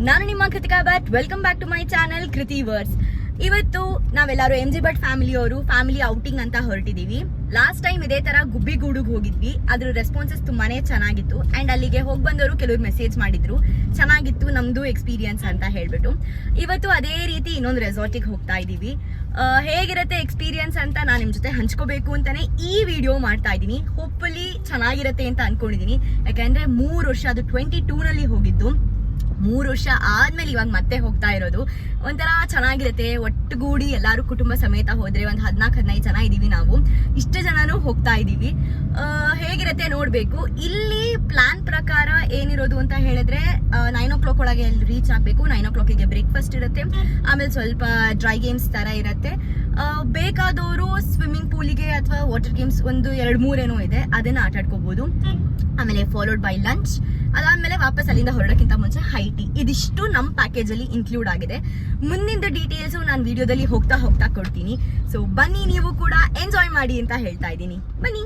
ನಾನು ನಿಮ್ಮ Krithika Bhat. Welcome back to my channel Kriti verse. ಇವತ್ತು ನಾವೆಲ್ಲರೂ MG ಭಟ್ ಫ್ಯಾಮಿಲಿ ಔಟಿಂಗ್ ಅಂತ ಹೊರಟಿದೀವಿ. ಲಾಸ್ಟ್ ಟೈಮ್ ಇದೇ ತರ ಗುಬ್ಬಿಗೂಡುಗೆ ಹೋಗಿದ್ವಿ. ಅದ್ರ ರೆಸ್ಪಾನ್ಸಸ್ ತುಂಬಾನೇ ಚೆನ್ನಾಗಿತ್ತು. ಅಂಡ್ ಅಲ್ಲಿಗೆ ಹೋಗಿ ಬಂದವರು ಕೆಲವರು ಮೆಸೇಜ್ ಮಾಡಿದ್ರು, ಚೆನ್ನಾಗಿತ್ತು ನಮ್ದು ಎಕ್ಸ್ಪೀರಿಯನ್ಸ್ ಅಂತ ಹೇಳ್ಬಿಟ್ಟು. ಇವತ್ತು ಅದೇ ರೀತಿ ಇನ್ನೊಂದು ರೆಸಾರ್ಟಿಗೆ ಹೋಗ್ತಾ ಇದೀವಿ. ಹೇಗಿರುತ್ತೆ ಎಕ್ಸ್ಪೀರಿಯನ್ಸ್ ಅಂತ ನಾನು ನಿಮ್ ಜೊತೆ ಹಂಚ್ಕೋಬೇಕು ಅಂತಾನೆ ಈ ವಿಡಿಯೋ ಮಾಡ್ತಾ ಇದ್ದೀನಿ. ಹೋಪ್ಫುಲಿ ಚೆನ್ನಾಗಿರುತ್ತೆ ಅಂತ ಅನ್ಕೊಂಡಿದೀನಿ. ಯಾಕಂದ್ರೆ 3 ವರ್ಷ, ಅದು 22ನಲ್ಲಿ ಹೋಗಿದ್ದು, 3 ವರ್ಷ ಆದ್ಮೇಲೆ ಇವಾಗ ಮತ್ತೆ ಹೋಗ್ತಾ ಇರೋದು. ಒಂಥರ ಚೆನ್ನಾಗಿರುತ್ತೆ. ಒಟ್ಟುಗೂಡಿ ಎಲ್ಲಾರು ಕುಟುಂಬ ಸಮೇತ ಹೋದ್ರೆ ಒಂದು 14-15 ಜನ ಇದೀವಿ ನಾವು. ಇಷ್ಟು ಜನನು ಹೋಗ್ತಾ ಇದೀವಿ. ಹೇಗಿರುತ್ತೆ ನೋಡ್ಬೇಕು. ಇಲ್ಲಿ ಪ್ಲಾನ್ ಪ್ರಕಾರ ಏನಿರೋದು ಅಂತ ಹೇಳಿದ್ರೆ 9 o'clock ಒಳಗೆ ಅಲ್ಲಿ ರೀಚ್ ಆಗ್ಬೇಕು. 9 o'clockಗೆ ಬ್ರೇಕ್ಫಾಸ್ಟ್ ಇರುತ್ತೆ. ಆಮೇಲೆ ಸ್ವಲ್ಪ ಡ್ರೈ ಗೇಮ್ಸ್ ತರ ಇರುತ್ತೆ. ಬೇಕಾದವರು ಸ್ವಿಮ್ಮಿಂಗ್ ಪೂಲಿಗೆ ಅಥವಾ ವಾಟರ್ ಗೇಮ್ಸ್ ಒಂದು 2-3 ಏನೋ ಇದೆ, ಅದನ್ನ ಆಟ ಆಡ್ಕೋಬಹುದು. ಆಮೇಲೆ ಫಾಲೋಡ್ ಬೈ ಲಂಚ್. ಅದಾದ್ಮೇಲೆ ವಾಪಸ್ ಅಲ್ಲಿಂದ ಹೊರಡಕ್ಕಿಂತ ಮುಂಚೆ ಹೈ ಟೀ. ಇದಿಷ್ಟು ನಮ್ಮ ಪ್ಯಾಕೇಜ್ ಅಲ್ಲಿ ಇನ್ಕ್ಲೂಡ್ ಆಗಿದೆ. ಮುಂದಿನ ಡೀಟೇಲ್ಸ್ ನಾನು ವಿಡಿಯೋದಲ್ಲಿ ಹೋಗ್ತಾ ಕೊಡ್ತೀನಿ. ಸೊ ಬನ್ನಿ, ನೀವು ಕೂಡ ಎಂಜಾಯ್ ಮಾಡಿ ಅಂತ ಹೇಳ್ತಾ ಇದ್ದೀನಿ. ಬನ್ನಿ.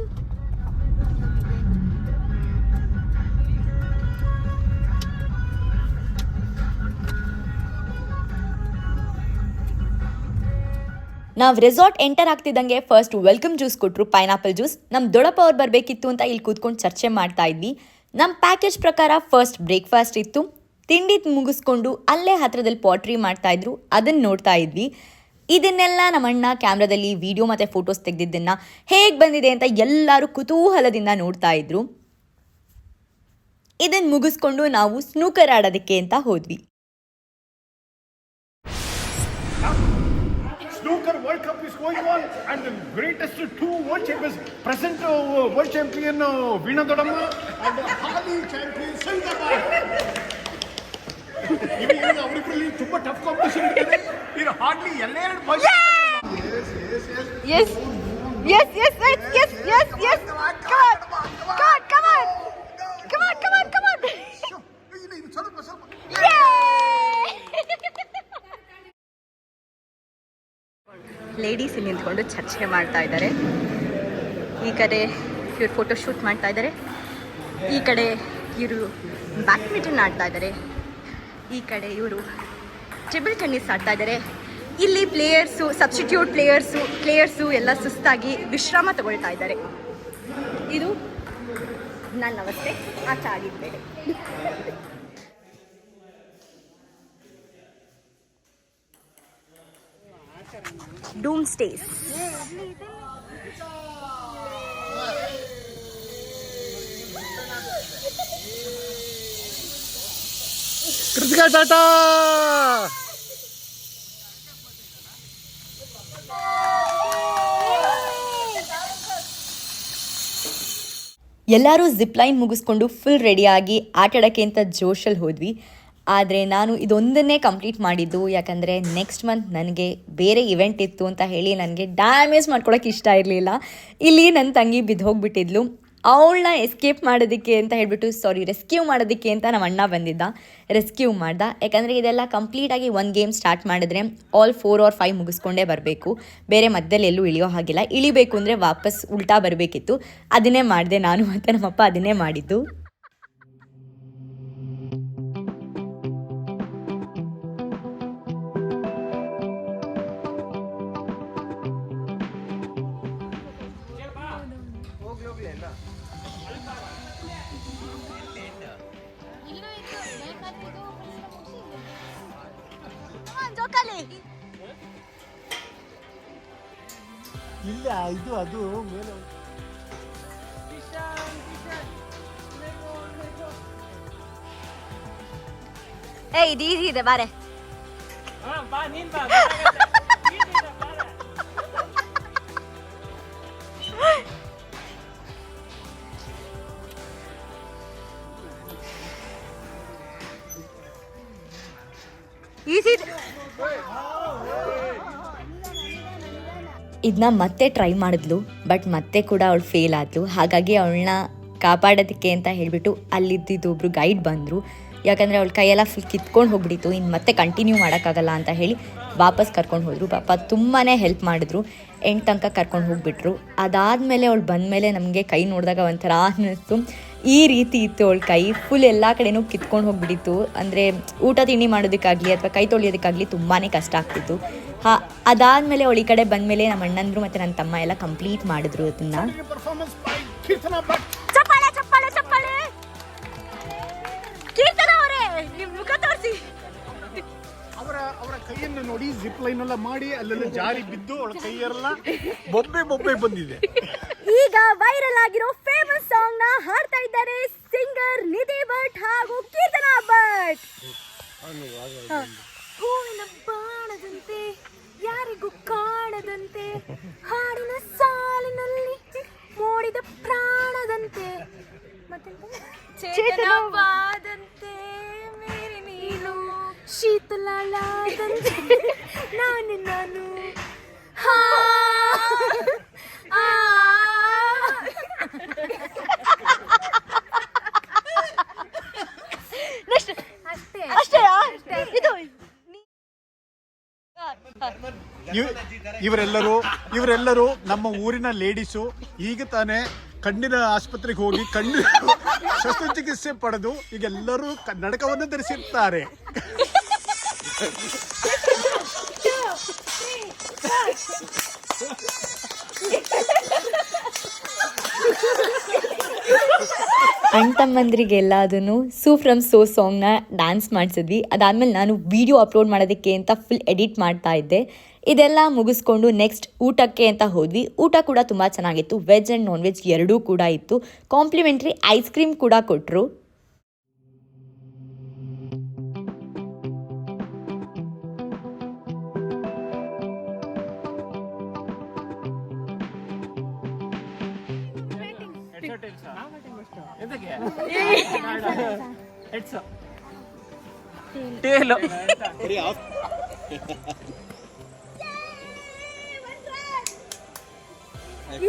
ನಾವು ರೆಸಾರ್ಟ್ ಎಂಟರ್ ಆಗ್ತಿದ್ದಂಗೆ ಫಸ್ಟ್ ವೆಲ್ಕಮ್ ಜ್ಯೂಸ್ ಕೊಟ್ಟರು, ಪೈನಾಪಲ್ ಜ್ಯೂಸ್. ನಮ್ಮ ದೊಡ್ಡಪ್ಪ ಅವ್ರು ಬರಬೇಕಿತ್ತು ಅಂತ ಇಲ್ಲಿ ಕೂತ್ಕೊಂಡು ಚರ್ಚೆ ಮಾಡ್ತಾ ಇದ್ವಿ. ನಮ್ಮ ಪ್ಯಾಕೇಜ್ ಪ್ರಕಾರ ಫಸ್ಟ್ ಬ್ರೇಕ್ಫಾಸ್ಟ್ ಇತ್ತು. ತಿಂಡಿ ಮುಗಿಸ್ಕೊಂಡು ಅಲ್ಲೇ ಹತ್ರದಲ್ಲಿ ಪಾಟ್ರಿ ಮಾಡ್ತಾ ಇದ್ರು, ಅದನ್ನು ನೋಡ್ತಾ ಇದ್ವಿ. ಇದನ್ನೆಲ್ಲ ನಮ್ಮಣ್ಣ ಕ್ಯಾಮ್ರಾದಲ್ಲಿ ವಿಡಿಯೋ ಮತ್ತು ಫೋಟೋಸ್ ತೆಗೆದಿದ್ದನ್ನು ಹೇಗೆ ಬಂದಿದೆ ಅಂತ ಎಲ್ಲರೂ ಕುತೂಹಲದಿಂದ ನೋಡ್ತಾ ಇದ್ರು. ಇದನ್ನು ಮುಗಿಸ್ಕೊಂಡು ನಾವು ಸ್ನೂಕರ್ ಆಡೋದಕ್ಕೆ ಅಂತ ಹೋದ್ವಿ. Snooker World Cup is going on, and the greatest two world champions, present world champion Veena Dodamma and Hali champion Saidabad. Even ಅವರಿಬ್ಬರಲ್ಲಿ ತುಂಬಾ ಟಫ್ ಕಾಂಪಿಟಿಷನ್ ಇದೆ. ಇದು ಹಾರ್ಡ್ಲಿ ಎಲ್ಲೆರಡು ಬಾಯ್ಸ್. Come on. ಲೇಡೀಸ್ ಇಲ್ಲಿ ನಿಂತ್ಕೊಂಡು ಚರ್ಚೆ ಮಾಡ್ತಾ ಇದ್ದಾರೆ. ಈ ಕಡೆ ಇವ್ರು ಫೋಟೋ ಶೂಟ್ ಮಾಡ್ತಾ ಇದ್ದಾರೆ. ಈ ಕಡೆ ಇವರು ಬ್ಯಾಡ್ಮಿಂಟನ್ ಆಡ್ತಾ ಇದ್ದಾರೆ. ಈ ಕಡೆ ಇವರು ಟೇಬಲ್ ಟೆನ್ನಿಸ್ ಆಡ್ತಾ ಇದ್ದಾರೆ. ಇಲ್ಲಿ ಪ್ಲೇಯರ್ಸು, ಸಬ್ಸ್ಟಿಟ್ಯೂಟ್ ಪ್ಲೇಯರ್ಸು ಎಲ್ಲ ಸುಸ್ತಾಗಿ ವಿಶ್ರಾಮ ತಗೊಳ್ತಾ ಇದ್ದಾರೆ. ಇದು ನನ್ನ ಅವಸ್ಥೆ. ಆಟ ಆಡಿದ್ದೇನೆ. ಡೂಮ್ ಸ್ಟೇಸ್. ಕೃತಿಕಾ ಟಾಟಾ. ಎಲ್ಲರೂ ಜಿಪ್ ಲೈನ್ ಮುಗಿಸ್ಕೊಂಡು ಫುಲ್ ರೆಡಿಯಾಗಿ ಆಟಾಡೋಕ್ಕೆ ಅಂತ ಜೋಶಲ್ಲಿ ಹೋದ್ವಿ. ಆದರೆ ನಾನು ಇದೊಂದನ್ನೇ ಕಂಪ್ಲೀಟ್ ಮಾಡಿದ್ದು, ಯಾಕಂದರೆ ನೆಕ್ಸ್ಟ್ ಮಂತ್ ನನಗೆ ಬೇರೆ ಇವೆಂಟ್ ಇತ್ತು ಅಂತ ಹೇಳಿ ನನಗೆ ಡ್ಯಾಮೇಜ್ ಮಾಡ್ಕೊಳಕ್ಕೆ ಇಷ್ಟ ಇರಲಿಲ್ಲ. ಇಲ್ಲಿ ನನ್ನ ತಂಗಿ ಬಿದ್ದು ಹೋಗಿಬಿಟ್ಟಿದ್ಲು. ಅವಳನ್ನ ಎಸ್ಕೇಪ್ ಮಾಡೋದಕ್ಕೆ ಅಂತ ಹೇಳ್ಬಿಟ್ಟು, ರೆಸ್ಕ್ಯೂ ಮಾಡೋದಕ್ಕೆ ಅಂತ ನಮ್ಮ ಅಣ್ಣ ಬಂದಿದ್ದ. ರೆಸ್ಕ್ಯೂ ಮಾಡ್ದ. ಯಾಕಂದರೆ ಇದೆಲ್ಲ ಕಂಪ್ಲೀಟಾಗಿ 1 ಗೇಮ್ ಸ್ಟಾರ್ಟ್ ಮಾಡಿದ್ರೆ ಆಲ್ 4 or 5 ಮುಗಿಸ್ಕೊಂಡೇ ಬರಬೇಕು. ಬೇರೆ ಮಧ್ಯದಲ್ಲಿ ಎಲ್ಲೂ ಇಳಿಯೋ ಹಾಗಿಲ್ಲ. ಇಳಿಬೇಕು ಅಂದರೆ ವಾಪಸ್ ಉಲ್ಟಾ ಬರಬೇಕಿತ್ತು. ಅದನ್ನೇ ಮಾಡಿದೆ ನಾನು ಮತ್ತು ನಮ್ಮಪ್ಪ, ಅದನ್ನೇ ಮಾಡಿದ್ದು. ಇಲ್ಲ, ಇದು ಅದು ಮೇಲೆ ಇದು ಈಸಿ ಇದೆ, ಬಾರೆ. ಇದನ್ನ ಮತ್ತೆ ಟ್ರೈ ಮಾಡಿದ್ಲು, ಬಟ್ ಮತ್ತೆ ಕೂಡ ಅವಳು ಫೇಲ್ ಆದ್ಲು. ಹಾಗಾಗಿ ಅವಳನ್ನ ಕಾಪಾಡೋದಕ್ಕೆ ಅಂತ ಹೇಳಿಬಿಟ್ಟು ಅಲ್ಲಿದ್ದಿದ್ದು ಒಬ್ರು ಗೈಡ್ ಬಂದರು. ಯಾಕಂದರೆ ಅವಳ ಕೈಯೆಲ್ಲ ಫುಲ್ ಕಿತ್ಕೊಂಡು ಹೋಗ್ಬಿಟ್ಟಿತ್ತು, ಇನ್ನು ಮತ್ತೆ ಕಂಟಿನ್ಯೂ ಮಾಡೋಕ್ಕಾಗಲ್ಲ ಅಂತ ಹೇಳಿ ವಾಪಸ್ ಕರ್ಕೊಂಡು ಹೋದರು. ಪಾಪ ತುಂಬಾ ಹೆಲ್ಪ್ ಮಾಡಿದ್ರು. ಎಂಡ್ ತನಕ ಕರ್ಕೊಂಡು ಹೋಗ್ಬಿಟ್ರು. ಅದಾದಮೇಲೆ ಅವಳು ಬಂದಮೇಲೆ ನಮಗೆ ಕೈ ನೋಡಿದಾಗ ಒಂಥರ ಅನ್ನಿಸ್ತು. ಈ ರೀತಿ ಇತ್ತು ಅವಳ ಕೈ ಫುಲ್ ಎಲ್ಲ ಕಡೆನೂ ಕಿತ್ಕೊಂಡು ಹೋಗ್ಬಿಟ್ಟಿತ್ತು. ಅಂದರೆ ಊಟ ತಿಂಡಿ ಮಾಡೋದಕ್ಕಾಗಲಿ ಅಥವಾ ಕೈ ತೊಳೆಯೋದಕ್ಕಾಗಲಿ ತುಂಬಾ ಕಷ್ಟ ಆಗ್ತಿತ್ತು. ಅದಾದಮೇಲೆ ಅವಳ ಈ ಕಡೆ ಬಂದಮೇಲೆ ನಮ್ಮ ಅಣ್ಣಂದ್ರು ಮತ್ತು ನನ್ನ ತಮ್ಮ ಎಲ್ಲ ಕಂಪ್ಲೀಟ್ ಮಾಡಿದ್ರು ಅದನ್ನು. Performance by Kirtana Bhatt. ಚಪ್ಪಾಳೆ ಚಪ್ಪಾಳೆ ಚಪ್ಪಾಳೆ. ಕೀರ್ತನ ಅವರೇ ನಿಮ್ಮ ಮುಖ ತೋರಿಸಿ. ಅವರ ಕೈಯನ್ನು ನೋಡಿ ಜಿಪ್ ಲೈನ್ ಎಲ್ಲ ಮಾಡಿ ಅಲ್ಲೆಲ್ಲ ಜಾರಿ ಬಿದ್ದು ಅವಳ ಕೈಯೆಲ್ಲ ಬೊಬ್ಬೆ ಬಂದಿದೆ. ಈಗ ವೈರಲ್ ಆಗಿರೋ ಫೇಮಸ್ ಸಾಂಗ್ ನ ಹಾಡ್ತಾ ಇದ್ದಾರೆ ಸಿಂಗರ್ ನಿಧಿ ಭಟ್ ಹಾಗೂ ಕೀರ್ತನಾ ಭಟ್. ಹೂವಿನ ಬಾಣದಂತೆ ಯಾರಿಗೂ ಕಾಣದಂತೆ ಹಾಡಿನ ಸಾಲಿನಲ್ಲಿ ಮೂಡಿದ ಪ್ರಾಣದಂತೆ ಚೇತನವಾದಂತೆ ಮೇರೆ ನೀನು ಶೀತಲಾದಂತೆ ನಾನು ಇವರೆಲ್ಲರೂ ನಮ್ಮ ಊರಿನ ಲೇಡೀಸು. ಈಗ ತಾನೇ ಕಣ್ಣಿನ ಆಸ್ಪತ್ರೆಗೆ ಹೋಗಿ ಕಣ್ಣಿನ ಶಸ್ತ್ರಚಿಕಿತ್ಸೆ ಪಡೆದು ಈಗೆಲ್ಲರೂ ಕನ್ನಡಕವನ್ನು ಧರಿಸಿರ್ತಾರೆ. ಅಣ್ತಮ್ಮಂದ್ರಿಗೆಲ್ಲದನ್ನು ಸೂ ಫ್ರಮ್ ಸೋ ಸಾಂಗ್ನ ಡ್ಯಾನ್ಸ್ ಮಾಡಿಸಿದ್ವಿ. ಅದಾದಮೇಲೆ ನಾನು ವಿಡಿಯೋ ಅಪ್ಲೋಡ್ ಮಾಡೋದಕ್ಕೆ ಅಂತ ಫುಲ್ ಎಡಿಟ್ ಮಾಡ್ತಾ ಇದ್ದೆ. ಇದೆಲ್ಲ ಮುಗಿಸ್ಕೊಂಡು ನೆಕ್ಸ್ಟ್ ಊಟಕ್ಕೆ ಅಂತ ಹೋದ್ವಿ. ಊಟ ಕೂಡ ತುಂಬ ಚೆನ್ನಾಗಿತ್ತು. ವೆಜ್ ಆ್ಯಂಡ್ ನಾನ್ ವೆಜ್ ಎರಡೂ ಕೂಡ ಇತ್ತು. ಕಾಂಪ್ಲಿಮೆಂಟ್ರಿ ಐಸ್ ಕ್ರೀಮ್ ಕೂಡ ಕೊಟ್ಟರು.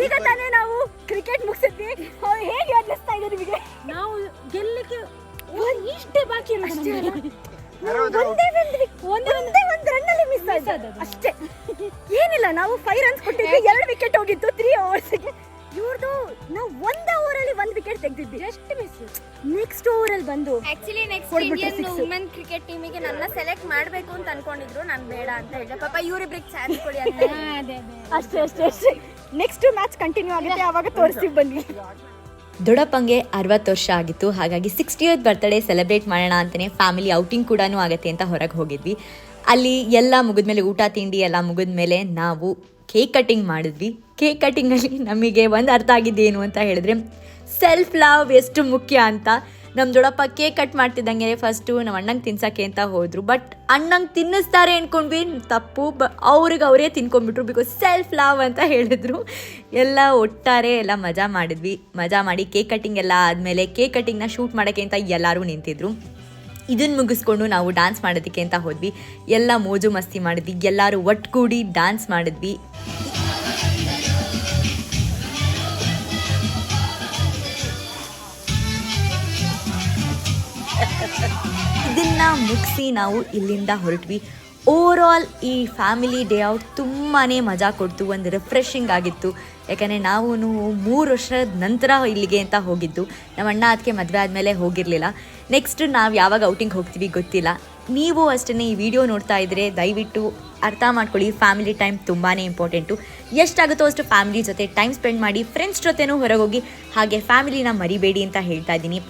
ಈಗ ತಾನೇ ನಾವು ಕ್ರಿಕೆಟ್ ಮುಗಿಸಿದ್ವಿ. ಹೇಗೆ ಅನ್ನಿಸ್ತಾ ಇದೆ ನಿಮಗೆ? ನಾವು ಗೆಲ್ಲಕ್ಕೆ ಇಷ್ಟೇ ಬಾಕಿ ಒಂದೇ ರನ್ನಲ್ಲಿ ಮಿಸ್ ಆಯ್ತು ಅಷ್ಟೇ. ಏನಿಲ್ಲ, ನಾವು 5 ರನ್ಸ್ ಕೊಟ್ಟಿದ್ವಿ, 2 ವಿಕೆಟ್ ಹೋಗಿತ್ತು 3 ಓವರ್ಸ್ಗೆ. ಇವ್ರದ್ದು ನಾವು 1 ಓವರಲ್ಲಿ 1 ವಿಕೆಟ್ ತೆಗೆದಿದ್ವಿ, ಜಸ್ಟ್ ಮಿಸ್. ನೆಕ್ಸ್ಟ್ ಓವರಲ್ಲಿ ಬಂದು actually next Indian women cricket ಟೀಮಿಗೆ ನನ್ನ ಸೆಲೆಕ್ಟ್ ಮಾಡಬೇಕು ಅಂತ ಅನ್ಕೊಂಡಿದ್ರು. ನಾನು ಬೇಡ ಅಂತ ಹೇಳಿದೆ. ಪಾಪ ಇವರಿಬ್ರಿಗೆ ಚಾನ್ಸ್ ಕೊಡಿ ಅಂತ. ಅಷ್ಟೇ. ನೆಕ್ಸ್ಟ್ ಮ್ಯಾಚ್ ಕಂಟಿನ್ಯೂ ಆಗುತ್ತೆ, ಆವಾಗ ತೋರಿಸ್ತೀವಿ ಬನ್ನಿ. ದೊಡ್ಡಪ್ಪಂಗೆ 60 ವರ್ಷ ಆಗಿತ್ತು. ಹಾಗಾಗಿ 60th ಬರ್ತ್ಡೇ ಸೆಲೆಬ್ರೇಟ್ ಮಾಡೋಣ ಅಂತಲೇ ಫ್ಯಾಮಿಲಿ ಔಟಿಂಗ್ ಕೂಡ ಆಗುತ್ತೆ ಅಂತ ಹೊರಗೆ ಹೋಗಿದ್ವಿ. ಅಲ್ಲಿ ಎಲ್ಲ ಮುಗಿದ್ಮೇಲೆ ಊಟ ತಿಂಡಿ ಎಲ್ಲ ಮುಗಿದ್ಮೇಲೆ ನಾವು ಕೇಕ್ ಕಟ್ಟಿಂಗ್ ಮಾಡಿದ್ವಿ. ಕೇಕ್ ಕಟ್ಟಿಂಗಲ್ಲಿ ನಮಗೆ ಒಂದು ಅರ್ಥ ಆಗಿದ್ದೇನು ಅಂತ ಹೇಳಿದ್ರೆ ಸೆಲ್ಫ್ ಲವ್ ಎಷ್ಟು ಮುಖ್ಯ ಅಂತ. ನಮ್ಮ ದೊಡ್ಡಪ್ಪ ಕೇಕ್ ಕಟ್ ಮಾಡ್ತಿದ್ದಂಗೆ ಫಸ್ಟು ನಮ್ಮ ಅಣ್ಣಂಗೆ ತಿನ್ಸೋಕ್ಕೆ ಅಂತ ಹೋದರು. ಬಟ್ ಅಣ್ಣಂಗೆ ತಿನ್ನಿಸ್ತಾರೆ ಅಂದ್ಕೊಂಡ್ವಿ, ತಪ್ಪು. ಅವ್ರಿಗೆ ಅವರೇ ತಿನ್ಕೊಂಡ್ಬಿಟ್ರು. ಬಿಕಾಸ್ ಸೆಲ್ಫ್ ಲವ್ ಅಂತ ಹೇಳಿದ್ರು. ಎಲ್ಲ ಒಟ್ಟಾರೆ ಎಲ್ಲ ಮಜಾ ಮಾಡಿ ಕೇಕ್ ಕಟ್ಟಿಂಗ್ ಎಲ್ಲ ಆದಮೇಲೆ ಕೇಕ್ ಕಟ್ಟಿಂಗ್ನ ಶೂಟ್ ಮಾಡೋಕ್ಕೆ ಅಂತ ಎಲ್ಲರೂ ನಿಂತಿದ್ರು. ಇದನ್ನು ಮುಗಿಸ್ಕೊಂಡು ನಾವು ಡ್ಯಾನ್ಸ್ ಮಾಡೋದಕ್ಕೆ ಅಂತ ಹೋದ್ವಿ. ಎಲ್ಲ ಮೋಜು ಮಸ್ತಿ ಮಾಡಿದ್ವಿ, ಎಲ್ಲರೂ ಒಟ್ಟುಗೂಡಿ ಡ್ಯಾನ್ಸ್ ಮಾಡಿದ್ವಿ. ಇದನ್ನು ಮುಗಿಸಿ ನಾವು ಇಲ್ಲಿಂದ ಹೊರಟ್ವಿ. ಓವರ್ ಆಲ್ ಈ ಫ್ಯಾಮಿಲಿ ಡೇ ಔಟ್ ತುಂಬಾ ಮಜಾ ಕೊಡ್ತು. ಒಂದು ರಿಫ್ರೆಶಿಂಗ್ ಆಗಿತ್ತು. ಯಾಕಂದರೆ ನಾವು 3 ವರ್ಷದ ನಂತರ ಇಲ್ಲಿಗೆ ಅಂತ ಹೋಗಿದ್ದು. ನಮ್ಮ ಅಣ್ಣ ಅದಕ್ಕೆ ಮದುವೆ ಆದಮೇಲೆ ಹೋಗಿರಲಿಲ್ಲ. ನೆಕ್ಸ್ಟ್ ನಾವು ಯಾವಾಗ ಔಟಿಂಗ್ ಹೋಗ್ತೀವಿ ಗೊತ್ತಿಲ್ಲ. ನೀವು ಅಷ್ಟೇ ಈ ವಿಡಿಯೋ ನೋಡ್ತಾ ಇದ್ದರೆ ದಯವಿಟ್ಟು ಅರ್ಥ ಮಾಡ್ಕೊಳ್ಳಿ, ಫ್ಯಾಮಿಲಿ ಟೈಮ್ ತುಂಬಾ ಇಂಪಾರ್ಟೆಂಟು. ಎಷ್ಟಾಗುತ್ತೋ ಅಷ್ಟು ಫ್ಯಾಮಿಲಿ ಜೊತೆ ಟೈಮ್ ಸ್ಪೆಂಡ್ ಮಾಡಿ, ಫ್ರೆಂಡ್ಸ್ ಜೊತೆನೂ ಹೊರಗೋಗಿ, ಹಾಗೆ ಫ್ಯಾಮಿಲಿನ ಮರಿಬೇಡಿ ಅಂತ ಹೇಳ್ತಾ ಇದ್ದೀನಿ.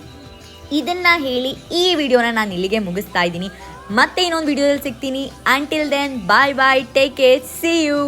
ಇದನ್ನು ಹೇಳಿ ಈ ವಿಡಿಯೋನ ನಾನು ಇಲ್ಲಿಗೆ ಮುಗಿಸ್ತಾ ಇದ್ದೀನಿ. ಮತ್ತೆ ಇನ್ನೊಂದು ವಿಡಿಯೋದಲ್ಲಿ ಸಿಗ್ತೀನಿ. Until then bye, take care, see you.